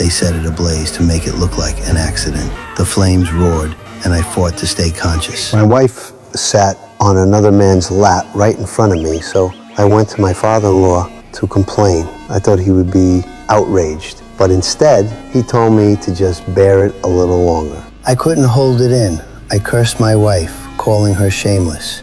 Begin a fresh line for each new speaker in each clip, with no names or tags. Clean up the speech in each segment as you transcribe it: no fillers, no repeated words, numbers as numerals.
They set it ablaze to make it look like an accident. The flames roared, and I fought to stay conscious.
My wife sat on another man's lap right in front of me, so I went to my father-in-law to complain. I thought he would be outraged, but instead, he told me to just bear it a little longer.
I couldn't hold it in. I cursed my wife, calling her shameless.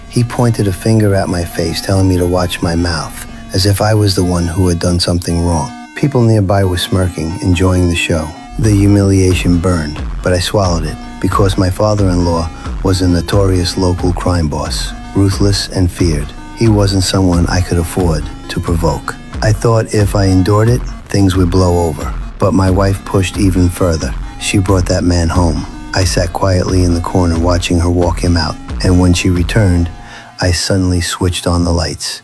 He pointed a finger at my face, telling me to watch my mouth, as if I was the one who had done something wrong. People nearby were smirking, enjoying the show. The humiliation burned, but I swallowed it, because my father-in-law was a notorious local crime boss, ruthless and feared. He wasn't someone I could afford to provoke. I thought if I endured it, things would blow over. But my wife pushed even further. She brought that man home. I sat quietly in the corner watching her walk him out, and when she returned, I suddenly switched on the lights.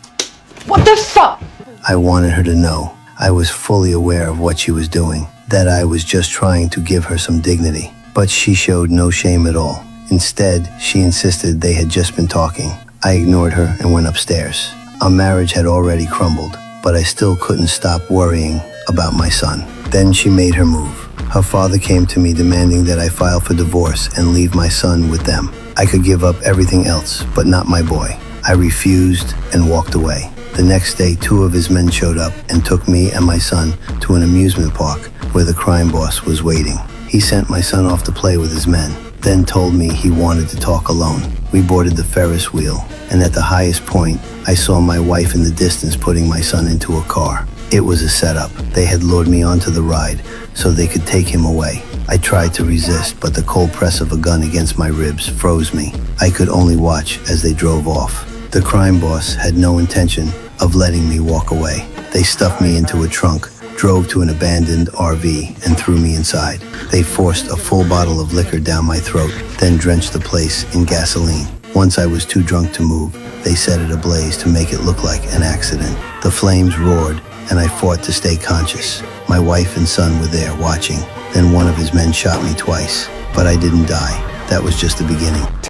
What the fuck?
I wanted her to know I was fully aware of what she was doing, that I was just trying to give her some dignity. But she showed no shame at all. Instead, she insisted they had just been talking. I ignored her and went upstairs. Our marriage had already crumbled, but I still couldn't stop worrying about my son. Then she made her move. Her father came to me demanding that I file for divorce and leave my son with them. I could give up everything else, but not my boy. I refused and walked away. The next day, 2 of his men showed up and took me and my son to an amusement park where the crime boss was waiting. He sent my son off to play with his men, then told me he wanted to talk alone. We boarded the Ferris wheel, and at the highest point, I saw my wife in the distance putting my son into a car. It was a setup. They had lured me onto the ride so they could take him away. I tried to resist, but the cold press of a gun against my ribs froze me. I could only watch as they drove off. The crime boss had no intention of letting me walk away. They stuffed me into a trunk, drove to an abandoned RV, and threw me inside. They forced a full bottle of liquor down my throat, then drenched the place in gasoline. Once I was too drunk to move, they set it ablaze to make it look like an accident. The flames roared, and I fought to stay conscious. My wife and son were there watching. Then one of his men shot me twice, but I didn't die. That was just the beginning.